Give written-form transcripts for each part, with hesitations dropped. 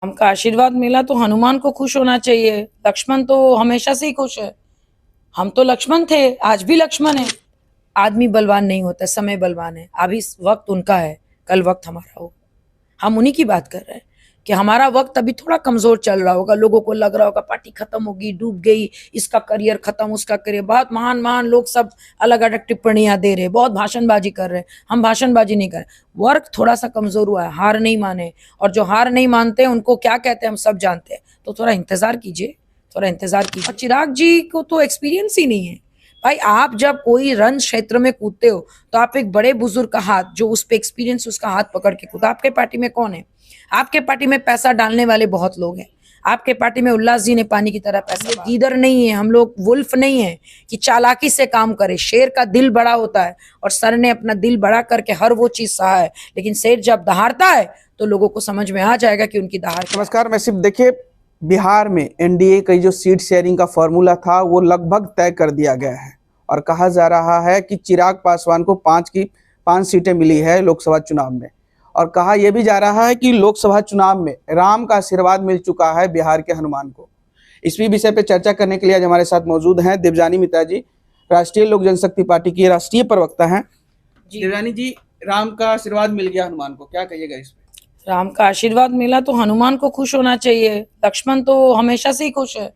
हमका आशीर्वाद मिला तो हनुमान को खुश होना चाहिए। लक्ष्मण तो हमेशा से ही खुश है। हम तो लक्ष्मण थे, आज भी लक्ष्मण है। आदमी बलवान नहीं होता, समय बलवान है। अभी वक्त उनका है, कल वक्त हमारा होगा। हम उन्हीं की बात कर रहे हैं कि हमारा वक्त अभी थोड़ा कमजोर चल रहा होगा। लोगों को लग रहा होगा पार्टी खत्म होगी, डूब गई, इसका करियर खत्म, उसका करियर। बहुत महान महान लोग सब अलग अलग टिप्पणियां दे रहे, बहुत भाषणबाजी कर रहे हैं। हम भाषणबाजी नहीं कर रहे। वर्क थोड़ा सा कमजोर हुआ है, हार नहीं माने। और जो हार नहीं मानते हैं उनको क्या कहते हैं हम सब जानते हैं। तो थोड़ा इंतजार कीजिए, थोड़ा इंतजार कीजिए। और चिराग जी को तो एक्सपीरियंस ही नहीं है भाई। आप जब कोई रण क्षेत्र में कूदते हो तो आप एक बड़े बुजुर्ग का हाथ, जो उस पे एक्सपीरियंस, उसका हाथ पकड़ के कूदा। आपके पार्टी में कौन है? आपके पार्टी में पैसा डालने वाले बहुत लोग हैं। आपके पार्टी में उल्लास जी ने पानी की तरह पैसा। गीदड़ नहीं है हम लोग, वुल्फ नहीं है कि चालाकी से काम करे। शेर का दिल बड़ा होता है और सर ने अपना दिल बड़ा करके हर वो चीज सहा है, लेकिन शेर जब दहाड़ता है तो लोगों को समझ में आ जाएगा कि उनकी दहाड़। नमस्कार। मैं सिर्फ देखिए, बिहार में एनडीए का जो सीट शेयरिंग का फॉर्मूला था वो लगभग तय कर दिया गया है और कहा जा रहा है कि चिराग पासवान को 5 सीटें मिली है लोकसभा चुनाव में। और कहा यह भी जा रहा है कि लोकसभा चुनाव में राम का आशीर्वाद मिल चुका है बिहार के हनुमान को। इसी विषय पर चर्चा करने के लिए आज हमारे साथ मौजूद हैं देवजानी मित्रा जी, राष्ट्रीय लोक जनशक्ति पार्टी की राष्ट्रीय प्रवक्ता हैं। देवजानी जी, राम का आशीर्वाद मिल गया हनुमान को, क्या कहिएगा इस पर? राम का आशीर्वाद मिला तो हनुमान को खुश होना चाहिए। लक्ष्मण तो हमेशा से ही खुश है।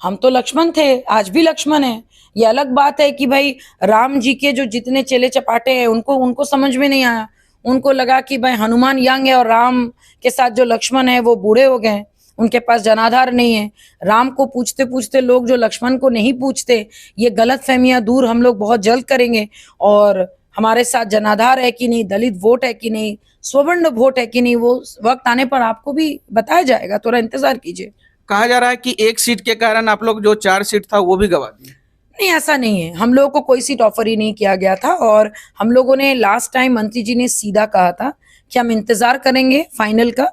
हम तो लक्ष्मण थे, आज भी लक्ष्मण है। ये अलग बात है कि भाई राम जी के जो जितने चेले चपाटे हैं उनको समझ में नहीं आया। उनको लगा कि भाई हनुमान यंग है और राम के साथ जो लक्ष्मण है वो बूढ़े हो गए, उनके पास जनाधार नहीं है। राम को पूछते पूछते लोग जो लक्ष्मण को नहीं पूछते, ये गलत फहमियां दूर हम लोग बहुत जल्द करेंगे। और हमारे साथ जनाधार है कि नहीं, दलित वोट है कि नहीं, स्वर्ण वोट है कि नहीं, वो वक्त आने पर आपको भी बताया जाएगा। थोड़ा इंतजार कीजिए। कहा जा रहा है कि एक सीट के कारण आप लोग जो 4 सीट था वो भी गवा दिए। नहीं, ऐसा नहीं है। हम लोगों को कोई सीट ऑफर ही नहीं किया गया था और हम लोगों ने लास्ट टाइम मंत्री जी ने सीधा कहा था कि हम इंतजार करेंगे फाइनल का।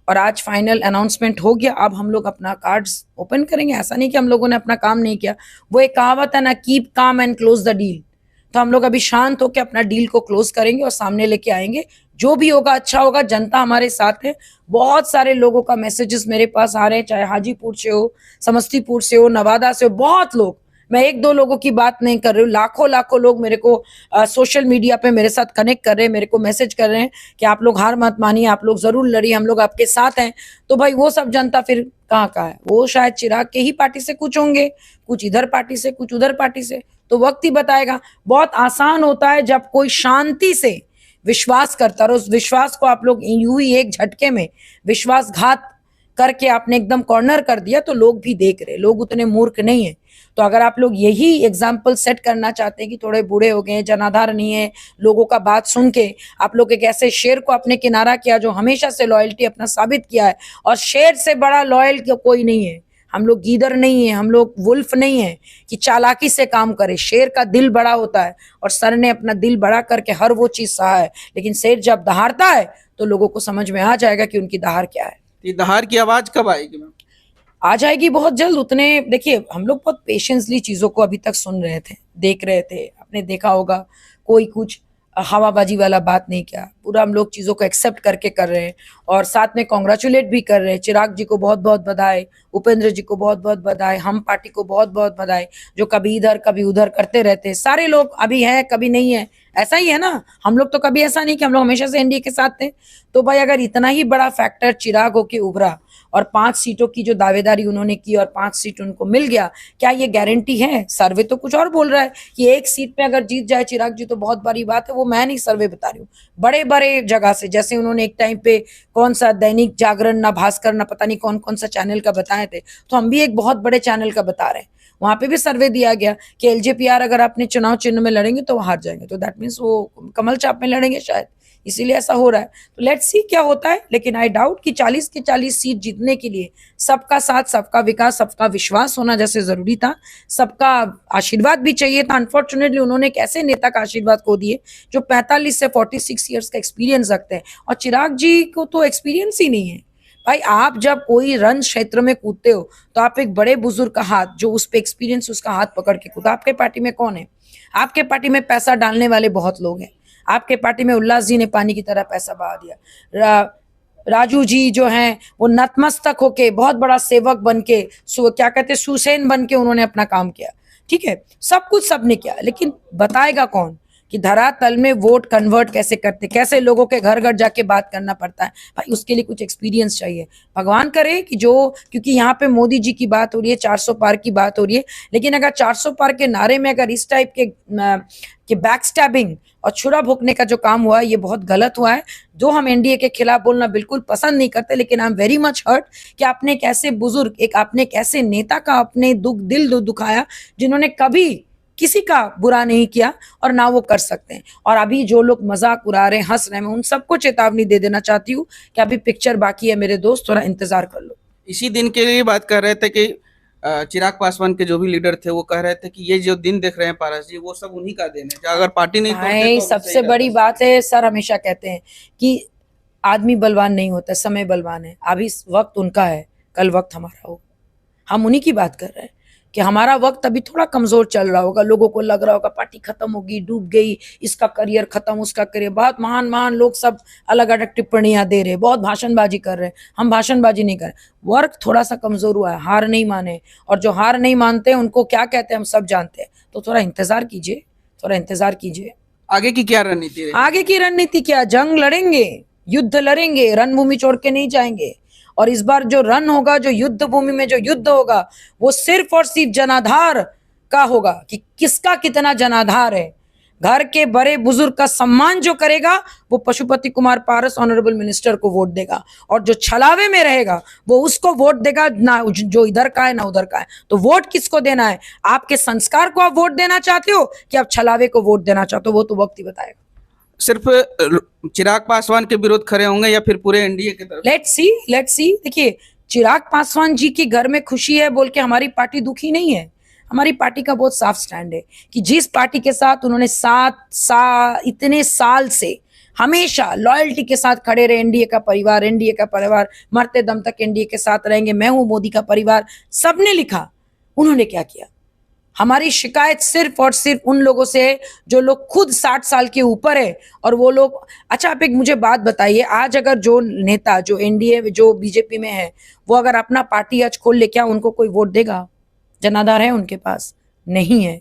और आज फाइनल अनाउंसमेंट हो गया, अब हम लोग अपना कार्ड्स ओपन करेंगे। ऐसा नहीं कि हम लोगों ने अपना काम नहीं किया। वो एक कहावत है ना, keep calm and close the deal. तो हम लोग अभी शांत होकर अपना डील को क्लोज करेंगे और सामने लेके आएंगे। जो भी होगा अच्छा होगा। जनता हमारे साथ है। बहुत सारे लोगों का मैसेजेस मेरे पास आ रहे हैं, चाहे हाजीपुर से हो, समस्तीपुर से हो, नवादा से हो। बहुत लोग, मैं एक दो लोगों की बात नहीं कर रही हूँ, लाखों लाखों लोग मेरे को सोशल मीडिया पे मेरे साथ कनेक्ट कर रहे हैं, मेरे को मैसेज कर रहे हैं कि आप लोग हार मत मानिए, आप लोग जरूर लड़िए, हम लोग आपके साथ हैं। तो भाई वो सब जनता फिर कहाँ का है? वो शायद चिराग के ही पार्टी से कुछ होंगे, कुछ इधर पार्टी से, कुछ उधर पार्टी से। तो वक्त ही बताएगा। बहुत आसान होता है जब कोई शांति से विश्वास करता है और उस विश्वास को आप लोग यूं ही एक झटके में विश्वासघात करके आपने एकदम कॉर्नर कर दिया। तो लोग भी देख रहे, लोग उतने मूर्ख नहीं है। तो अगर आप लोग यही एग्जाम्पल सेट करना चाहते हैं कि थोड़े बूढ़े हो गए, जनाधार नहीं है, लोगों का बात सुन के आप लोग एक ऐसे शेर को अपने किनारा किया जो हमेशा से लॉयल्टी अपना साबित किया है। और शेर से बड़ा लॉयल कोई नहीं है। हम लोग गीदड़ नहीं है, हम लोग वुल्फ नहीं है कि चालाकी से काम करे। शेर का दिल बड़ा होता है और सर ने अपना दिल बड़ा करके हर वो चीज सहा है, लेकिन शेर जब दहाड़ता है तो लोगों को समझ में आ जाएगा कि उनकी दहाड़ क्या है। ये दहाड़ की आवाज कब आएगी मैम? आ जाएगी बहुत जल्द। उतने देखिए, हम लोग बहुत पेशेंसली चीजों को अभी तक सुन रहे थे, देख रहे थे। आपने देखा होगा कोई कुछ हवाबाजी वाला बात नहीं किया। पूरा हम लोग चीजों को एक्सेप्ट करके कर रहे हैं और साथ में कॉन्ग्रेचुलेट भी कर रहे हैं। चिराग जी को बहुत बहुत बधाई, उपेंद्र जी को बहुत बहुत बधाई, हम पार्टी को बहुत बहुत बधाई। जो कभी इधर कभी उधर करते रहते हैं सारे लोग, अभी है कभी नहीं है, ऐसा ही है ना। हम लोग तो कभी ऐसा नहीं कि हम लोग हमेशा से एनडीए के साथ थे। तो भाई अगर इतना ही बड़ा फैक्टर चिराग होके उभरा और 5 सीटों की जो दावेदारी उन्होंने की और 5 सीट उनको मिल गया, क्या ये गारंटी है? सर्वे तो कुछ और बोल रहा है कि एक सीट पे अगर जीत जाए चिराग जी तो बहुत बड़ी बात है। वो मैं नहीं, सर्वे बता रही हूँ बड़े बड़े जगह से। जैसे उन्होंने एक टाइम पे कौन सा दैनिक जागरण ना भास्कर ना पता नहीं कौन कौन सा चैनल का बताए थे, तो हम भी एक बहुत बड़े चैनल का बता रहे हैं। वहां पे भी सर्वे दिया गया कि एलजेपीआर अगर अपने चुनाव चिन्ह में लड़ेंगे तो वो हार जाएंगे। तो दैट मीन्स वो कमल चाप में लड़ेंगे शायद, इसीलिए ऐसा हो रहा है। तो लेट्स सी क्या होता है। लेकिन आई डाउट कि 40 के 40 सीट जीतने के लिए सबका साथ, सबका विकास, सबका विश्वास होना जैसे जरूरी था, सबका आशीर्वाद भी चाहिए था। अनफॉर्चुनेटली उन्होंने एक ऐसे नेता का आशीर्वाद खो दिए जो 45 से 46 ईयर्स का एक्सपीरियंस रखते हैं। और चिराग जी को तो एक्सपीरियंस ही नहीं है भाई। आप जब कोई रण क्षेत्र में कूदते हो तो आप एक बड़े बुजुर्ग का हाथ, जो उस पे एक्सपीरियंस, उसका हाथ पकड़ के कूदा। आपके पार्टी में कौन है? आपके पार्टी में पैसा डालने वाले बहुत लोग हैं। आपके पार्टी में उल्लास जी ने पानी की तरह पैसा बहा दिया। राजू जी जो हैं वो नतमस्तक होके बहुत बड़ा सेवक बन के क्या कहते हैं सुसैन बन के उन्होंने अपना काम किया, ठीक है, सब कुछ सबने किया, लेकिन बताएगा कौन कि धरातल में वोट कन्वर्ट कैसे करते, कैसे लोगों के घर घर जाके बात करना पड़ता है। भाई उसके लिए कुछ एक्सपीरियंस चाहिए। भगवान करे कि जो, क्योंकि यहाँ पे मोदी जी की बात हो रही है, 400 पार की बात हो रही है, लेकिन अगर 400 पार के नारे में अगर इस टाइप के बैक स्टैबिंग और छुरा भोंकने का जो काम हुआ है ये बहुत गलत हुआ है। जो हम एनडीए के खिलाफ बोलना बिल्कुल पसंद नहीं करते, लेकिन I am very much hurt कि आपने एक ऐसे बुजुर्ग, एक आपने एक ऐसे नेता का अपने दिल दुखाया जिन्होंने कभी किसी का बुरा नहीं किया और ना वो कर सकते हैं। और अभी जो लोग मजाक उड़ा रहे हैं, हंस रहे हैं, मैं उन सबको चेतावनी दे देना चाहती हूँ कि अभी पिक्चर बाकी है मेरे दोस्त, थोड़ा इंतजार कर लो। इसी दिन के लिए बात कर रहे थे कि चिराग पासवान के जो भी लीडर थे वो कह रहे थे कि ये जो दिन देख रहे हैं पारस जी वो सब उन्हीं का दिन है, अगर पार्टी नहीं तोड़ते तो सबसे बड़ी बात है, सर हमेशा कहते हैं कि आदमी बलवान नहीं होता, समय बलवान है। अभी वक्त उनका है, कल वक्त हमारा हो। हम उन्हीं की बात कर रहे हैं कि हमारा वक्त अभी थोड़ा कमजोर चल रहा होगा, लोगों को लग रहा होगा पार्टी खत्म होगी, डूब गई, इसका करियर खत्म, उसका करियर। बहुत महान महान लोग सब अलग अलग टिप्पणियां दे रहे, बहुत भाषणबाजी कर रहे हैं। हम भाषणबाजी नहीं कर रहे, वर्क थोड़ा सा कमजोर हुआ है, हार नहीं माने, और जो हार नहीं मानते उनको क्या कहते हैं हम सब जानते हैं। तो थोड़ा इंतजार कीजिए, थोड़ा इंतजार कीजिए। आगे की क्या रणनीति है? आगे की रणनीति क्या, जंग लड़ेंगे, युद्ध लड़ेंगे, रणभूमि छोड़ के नहीं जाएंगे। और इस बार जो रन होगा, जो युद्ध भूमि में जो युद्ध होगा, वो सिर्फ और सिर्फ जनाधार का होगा कि किसका कितना जनाधार है। घर के बड़े बुजुर्ग का सम्मान जो करेगा वो पशुपति कुमार पारस ऑनरेबल मिनिस्टर को वोट देगा, और जो छलावे में रहेगा वो उसको वोट देगा, ना जो इधर का है ना उधर का है। तो वोट किसको देना है? आपके संस्कार को आप वोट देना चाहते हो कि आप छलावे को वोट देना चाहते हो, वो तो वक्त ही बताएगा। सिर्फ चिराग पासवान के विरोध खड़े होंगे या फिर पूरे एनडीए की तरफ? Let's see. देखिए, चिराग पासवान जी के घर में खुशी है बोल के हमारी पार्टी दुखी नहीं है। हमारी पार्टी का बहुत साफ स्टैंड है कि जिस पार्टी के साथ उन्होंने इतने साल से हमेशा लॉयल्टी के साथ खड़े रहे, एनडीए का परिवार, मरते दम तक एनडीए के साथ रहेंगे, मैं हूं मोदी का परिवार, सबने लिखा। उन्होंने क्या किया? हमारी शिकायत सिर्फ और सिर्फ उन लोगों से है जो लोग खुद 60 साल के ऊपर है, और वो लोग। अच्छा, आप एक मुझे बात बताइए, आज अगर जो नेता जो एनडीए जो बीजेपी में है वो अगर अपना पार्टी आज खोल ले, क्या उनको कोई वोट देगा? जनाधार है उनके पास? नहीं है।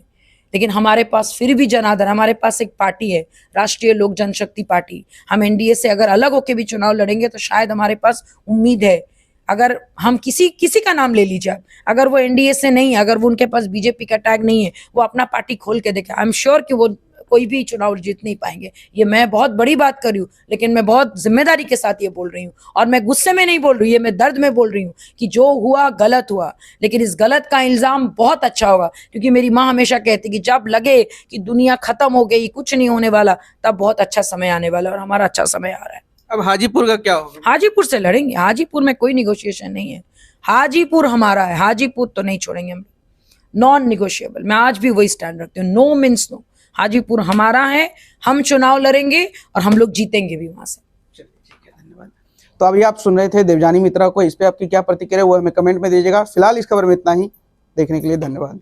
लेकिन हमारे पास फिर भी जनाधार, हमारे पास एक पार्टी है, राष्ट्रीय लोक जनशक्ति पार्टी। हम एनडीए से अगर अलग होके भी चुनाव लड़ेंगे तो शायद हमारे पास उम्मीद है। अगर हम किसी का नाम ले लीजिए, अगर वो एनडीए से नहीं है, अगर वो उनके पास बीजेपी का टैग नहीं है, वो अपना पार्टी खोल के देखे, आई एम श्योर कि वो कोई भी चुनाव जीत नहीं पाएंगे। ये मैं बहुत बड़ी बात कर रही हूँ, लेकिन मैं बहुत जिम्मेदारी के साथ ये बोल रही हूँ, और मैं गुस्से में नहीं बोल रही हूँ, ये मैं दर्द में बोल रही हूँ कि जो हुआ गलत हुआ, लेकिन इस गलत का इल्जाम बहुत अच्छा होगा, क्योंकि मेरी माँ हमेशा कहती कि जब लगे कि दुनिया खत्म हो गई, कुछ नहीं होने वाला, तब बहुत अच्छा समय आने वाला, और हमारा अच्छा समय आ रहा है। अब हाजीपुर का क्या होगा? हाजीपुर से लड़ेंगे, हाजीपुर में कोई निगोशिएशन नहीं है, हाजीपुर हमारा है, हाजीपुर तो नहीं छोड़ेंगे हम, नॉन निगोशिएबल। मैं आज भी वही स्टैंड रखती हूँ, नो मीन्स नो। हाजीपुर हमारा है, हम चुनाव लड़ेंगे और हम लोग जीतेंगे भी वहां से। चलिए, ठीक है, धन्यवाद। तो अभी आप सुन रहे थे देवजानी मित्रा को, इस पे आपकी क्या प्रतिक्रिया है वो हमें कमेंट में दीजिएगा। फिलहाल इस खबर में इतना ही, देखने के लिए धन्यवाद।